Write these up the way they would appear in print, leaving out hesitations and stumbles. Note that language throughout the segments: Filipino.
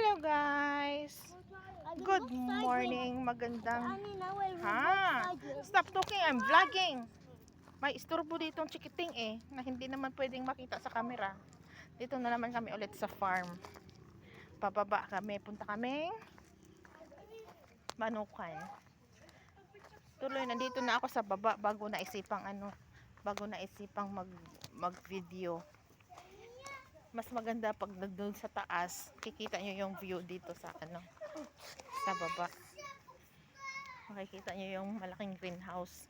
Hello guys. Good morning. Magandang Stop talking. I'm vlogging. May istorbo ditong chikiting na hindi naman pwedeng makita sa camera. Dito na naman kami ulit sa farm. Pababa kami. Punta kaming Manukan. Tuloy nandito na ako sa baba bago naisipang mag-video. Mas maganda pag nandun sa taas, kikita nyo yung view dito sa sa baba. Makikita nyo yung malaking greenhouse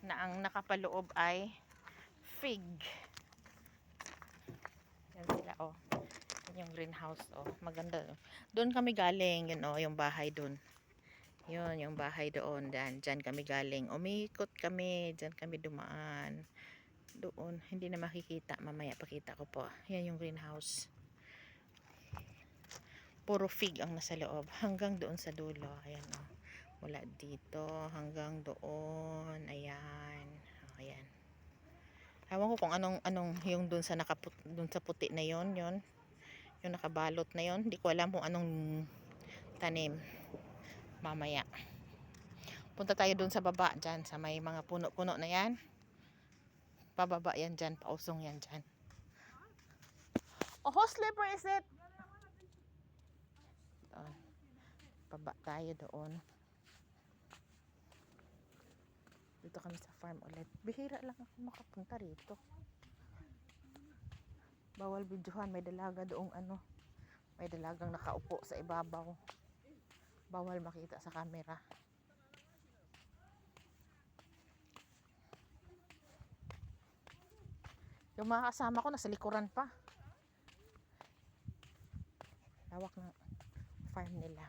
na ang nakapaloob ay fig. Yan sila Yan yung greenhouse maganda. Doon kami galing, yun yung bahay doon. Yun yung bahay doon. Diyan kami galing. Umikot kami, diyan kami dumaan. Doon, hindi na makikita. Mamaya pakita ko po. Yan yung greenhouse. Puro fig ang nasa loob. Hanggang doon sa dulo. Ayan mula dito hanggang doon. Ayan. Ayan. Ewan ko kung anong yung doon sa doon sa puti na yon. Yung nakabalot na yon. Hindi ko alam kung anong tanim. Mamaya. Punta tayo doon sa baba. Dyan sa may mga puno-puno na yan. Pababa yan dyan, pausong yan dyan. Whose slipper is it? Doon. Baba tayo doon. Dito kami sa farm ulit. Bihira lang ako makapunta rito. Bawal videohan, may dalaga doong may dalagang nakaupo sa ibabaw. Bawal makita sa camera. Yung mga kasama ko nasa likuran pa. Lawak ng farm nila.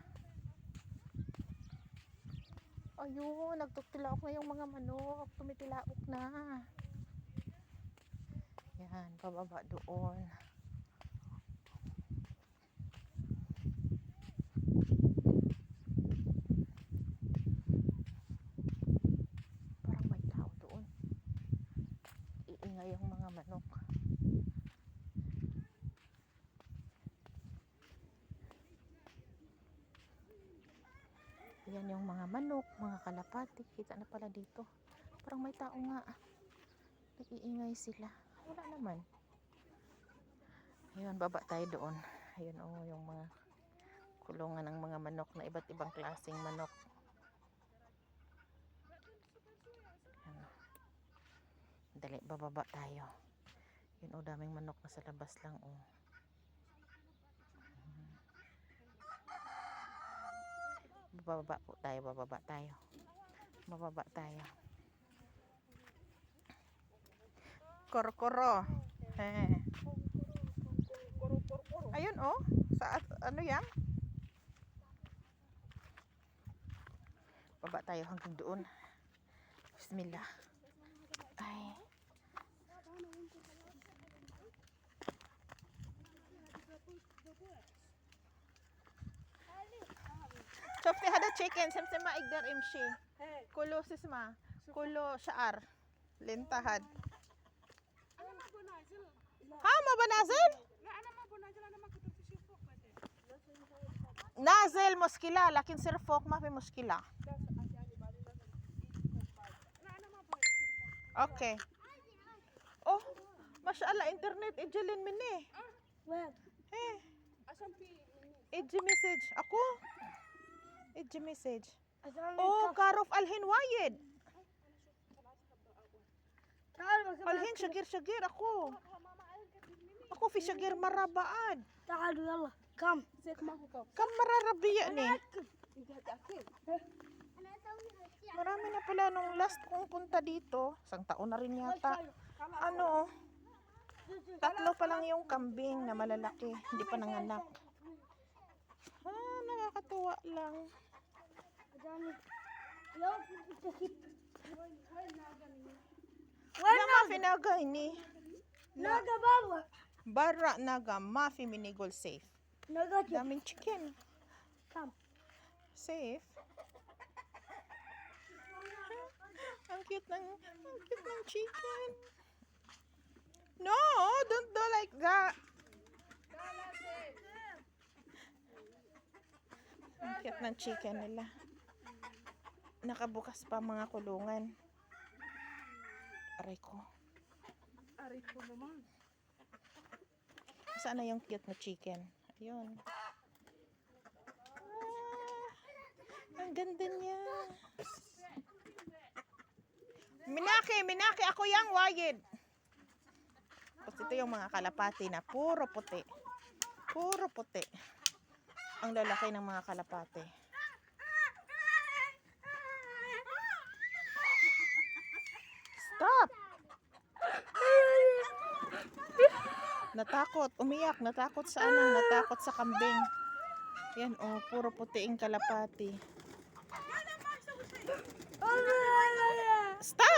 Ayun, nagtutilaok na yung mga manok. Tumitilaok na. Yan, pababa doon. Parang may tao doon. Iingay yung mga manok. Yan yung mga manok, mga kalapati. Kita na pala dito. Parang may tao nga. Nag-iingay sila. Wala naman. Ayun, baba tayo doon. Ayun yung mga kulungan ng mga manok na iba't ibang klaseng manok. Ayan. Dali, bababa tayo. Yun daming manok na sa labas lang Bababa tayo. Bababa tayo. Koro-koro. Ayun sa yan? Baba tayo hanggang doon. Bismillah. Ay. شفتي هذا تشيكن سمسم ما يقدر يمشي كله اسمه كله شعر لانتهد ما بنازل لا انا ما بنازل انا ما كنت في شيء فوق بعدين نازل مشكلة لكن صير فوق ما في مشكلة لا انا ما ابغى اوكي ما شاء الله انترنت اجلن مني وين ايه عشان في اجي مسج اكو اجي مسج عشان كاروف الهن وايد تعال الهن شقير اكو في شقير مرة بعد تعالوا يلا كم زيك ما هو كم مرة ربيعني marami na pala nung last kong punta dito, isang taon na rin yata. 3 pa lang yung kambing na malalaki, hindi pa nanganak. Nakakatuwa lang. Wala ma finaga ini. naga baba Barra naga mafi minigol safe. naga Daming chicken. Come. Safe. Ang cute ng chicken. No, don't do like that. cute ng chicken nila. Nakabukas pa mga kulungan. Aray ko. Aray ko naman. Saan na yung cute na chicken? Ayun. Ang ganda niya. Minaki, ako yang wayid. Tapos ito yung mga kalapati na puro puti. Puro puti. Ang lalaki ng mga kalapati. Stop! Natakot, umiyak, natakot sa anong, natakot sa kambing. Yan oh, puro puting kalapati.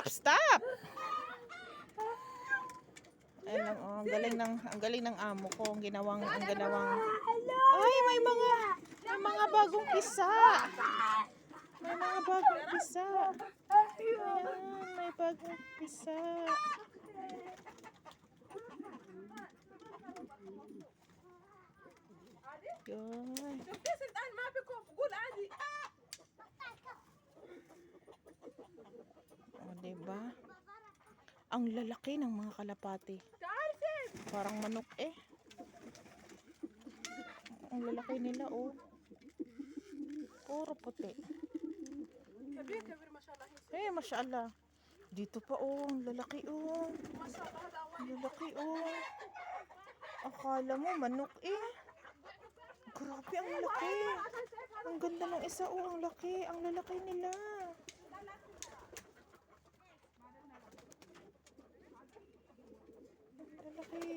Stop! Ayun lang oh, ang galing ng amo ko, ang ginawang. Ay, may mga bagong pisa. May mga bagong pisa. Ayan, may bagong pisa. Yun. O, diba? Ang lalaki ng mga kalapati. Parang manok eh. Ang lalaki nila oh. Puro puti. Eh, masyaallah. Dito pa oh, ang lalaki oh. Ang lalaki oh. Akala mo manok eh. Grabe, ang laki. Ang ganda ng isa oh, ang laki. Ang lalaki nila. Ang lalaki.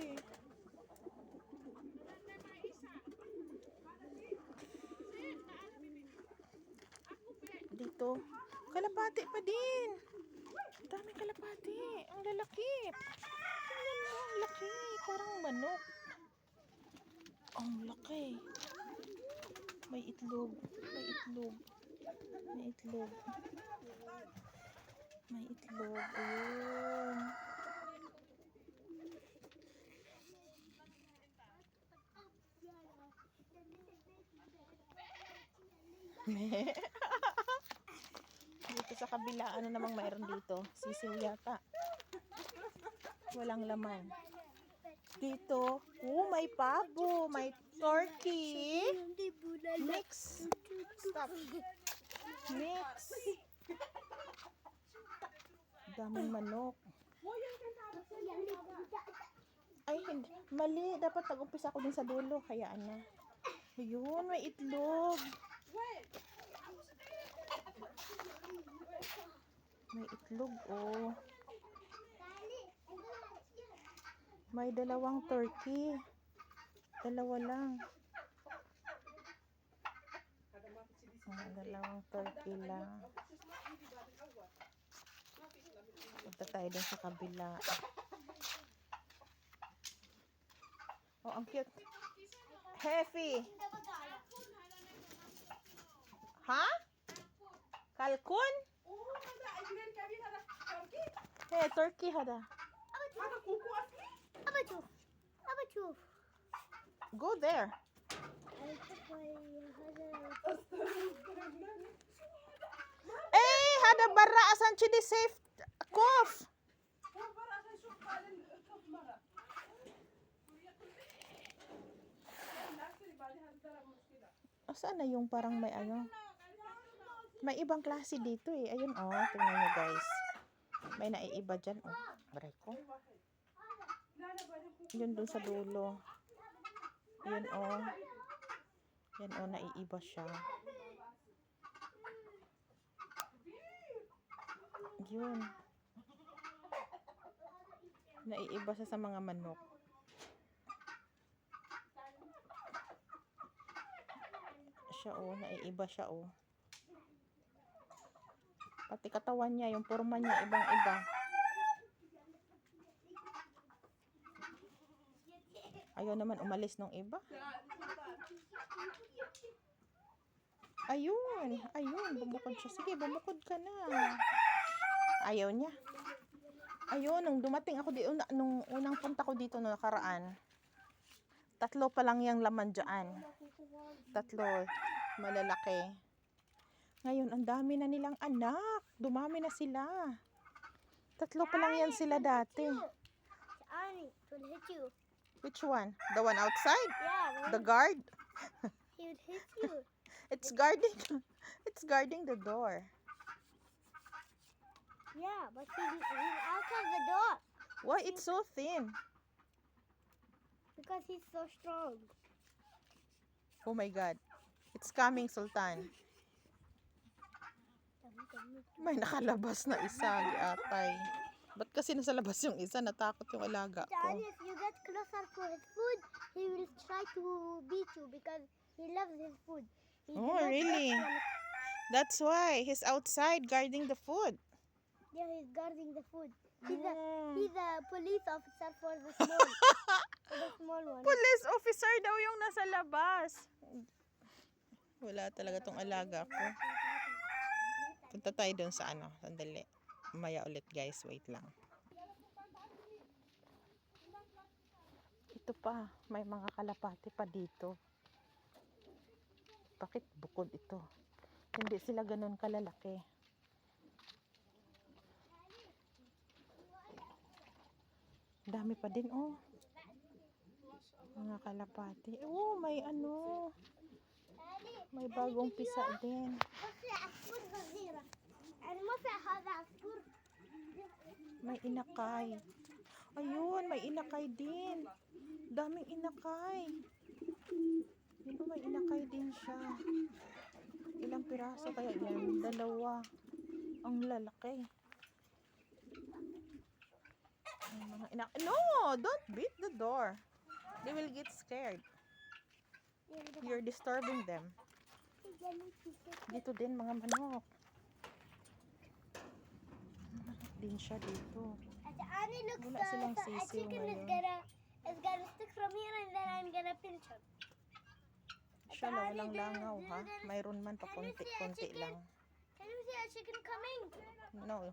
Dito, kalapati pa din. Ang daming kalapati. Ang lalaki. Tingnan mo, ang laki. Parang manok. Ang laki. May itlog. May itlog. May itlog. May itlog. Ayun. Dito sa kabila, ano namang mayroon dito? Sisiw yata. Walang laman. Dito, oh, may pabo, may turkey. Mix. Stop. Mix. Daming manok. Ay, hindi. Mali. Dapat tag-umpisa ko din sa dulo. Hayaan na. Ayun, may itlog. May itlog, oh. May dalawang turkey. Dalawa lang. Dalawang turkey lang. Punta tayo din sa kabila. Oh, ang cute. Heavy. Ha? Kalkun? Hey, turkey hada. Go there. Eh, hada barra asan chidi safe kof. Saan na yung parang may ano? May ibang klase dito eh. Ayun oh, tingnan nyo guys. May naiiba dyan oh. Baray ko. Yun dun sa dulo. Yun oh. Yan oh, naiiba siya. Yun. Naiiba siya sa mga manok. Siya oh, naiiba siya oh. Pati katawan niya, yung forma niya, ibang-iba. Ayaw naman umalis nung iba. Ayun, bumukod siya. Sige, bumukod ka na. Ayaw niya. Ayun, nung dumating ako dito, nung unang punta ko dito no nakaraan, 3 pa lang yung laman dyan. 3. Malalaki. Ngayon, ang dami na nilang anak. Dumami na sila. 3 pa lang yan sila dati. Annie, it will hit you. Which one? The one outside? Yeah, The guard? he would hit you. It's guarding. It's guarding the door. Yeah, but he's outside the door Why it's so thin? because he's so strong. Oh my God. It's coming, Sultan. May nakalabas na isa, atay. Ba't kasi nasa labas yung isa? Natakot yung alaga ko. Daddy, if you get closer to his food, he will try to beat you because he loves his food. He Oh, does not really? want- That's why. He's outside guarding the food. Yeah, he's guarding the food. Oh. He's a police officer for the small, for the small one. Police officer daw yung nasa labas. Wala talaga tong alaga ko. Punta tayo dun sa ano. Sandali. Maya ulit guys. Wait lang. Ito pa. May mga kalapati pa dito. Bakit bukod ito? Hindi sila ganun kalalaki. Dami pa din oh. Mga kalapati. Oh, may ano. May bagong pisa din. بصي عصفور صغيرة. يعني ما في هذا عصفور. May inakay. Ayun, may inakay din. Daming inakay. Yun, may inakay din siya. Ilang piraso kaya yan? 2. Ang lalaki. May mga inakay. No! Don't beat the door. They will get scared. You're disturbing them. Dito din mga manok. Manok din siya dito. Annie looks Wala silang a sisiw chicken is ngayon. gonna stick from here and then I'm gonna pinch him. Siya na walang langaw ha. Mayroon man pa konti-konti lang. Can you see a chicken coming? No.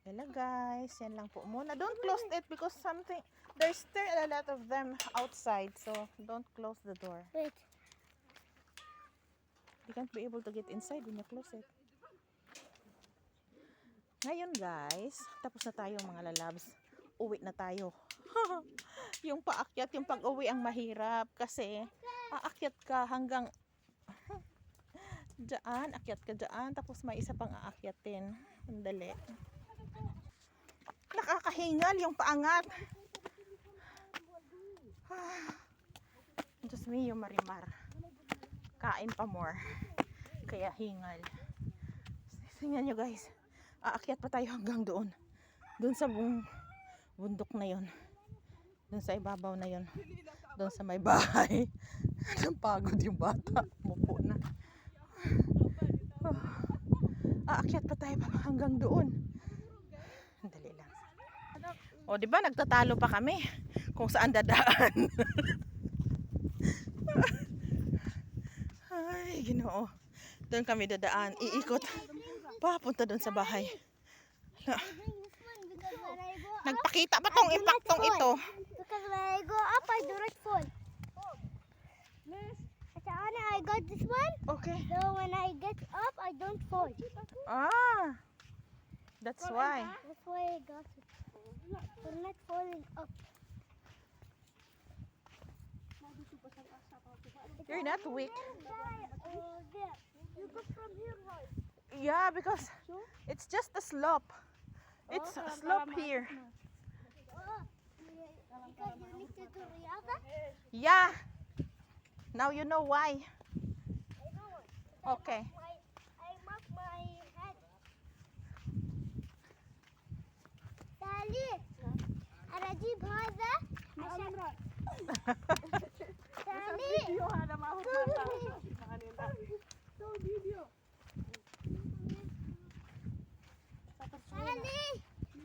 Hello guys, yan lang po muna. Don't close it because something, there's still a lot of them outside. So don't close the door. Wait. You can't be able to get inside when you close it. Ngayon guys, tapos na tayo mga lalabs. Uwi na tayo. Yung paakyat, yung pag-uwi ang mahirap kasi aakyat ka hanggang dyan, akyat ka dyan, tapos may isa pang aakyatin. Ang dali. Nakakahingal yung paangat. Diyos me, yung marimar. Kain pa more. Kaya hingal. Tingnan nyo guys. Aakyat pa tayo hanggang doon. Doon sa bundok na yon. Doon sa ibabaw na yon. Doon sa may bahay. Napagod yung bata. Mupo na. Aakyat pa tayo hanggang doon. Dali lang. O, di ba nagtatalo pa kami kung saan dadaan. Ay, Ginoo. Doon kami dadaan. Iikot. Papunta doon sa bahay. I bring this one because when I go up, Nagpakita pa tong impaktong ito. because when I go up, I do not fall. Annie, I got this one, Okay. so when I get up, I don't fall. Ah. That's why. That's why I got it. For not falling up. You're not weak. There. You go from here, right? Yeah, because it's just a slope. It's a slope here. Oh, because you need to do riyada? Yeah. Now you know why. I know it. Okay. I mark my head. Sally, أنا أجيب هذا عشان سالي سالي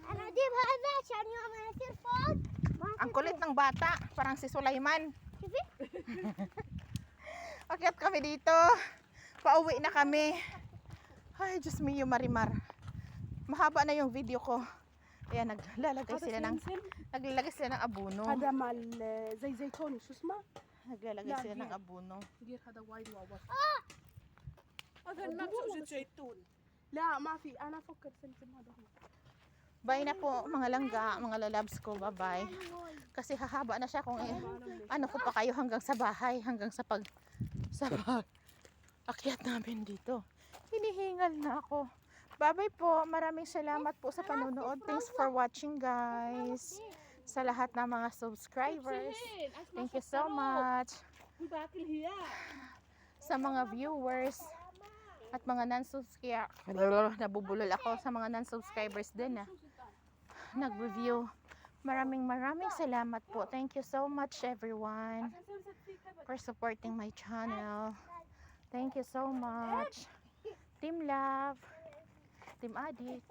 أنا أجيب هذا عشان يوم أنا أصير فوق ما Ang kulit ng bata. Parang si Sulaiman. شوفي Akyat kami dito. Pauwi na kami. Ay, Diyos me, yung marimar. Mahaba na yung video ko. Ayan, naglalagay sila ng abono. هذا مع زي زيتون شو اسمه؟ Naglalagay sila ng abono. غير هذا وايد واضح. هذا ما بتوجد زيتون. لا ما في انا افكر سمسم هذا هو. Bye na po mga langga, mga lalabs ko. Bye-bye. Kasi hahaba na siya kung ano ko pa kayo hanggang sa bahay, hanggang sa akyat namin dito. Hinihingal na ako. Bye-bye po. Maraming salamat po sa panonood. Thanks for watching, guys. Sa lahat ng mga subscribers. Thank you so much. باكل هي. Sa mga viewers at mga non-subscribers. Nabubulol ako sa mga non-subscribers din nag-review. Maraming salamat po. Thank you so much everyone for supporting my channel. Thank you so much. Team Love, Team Adik.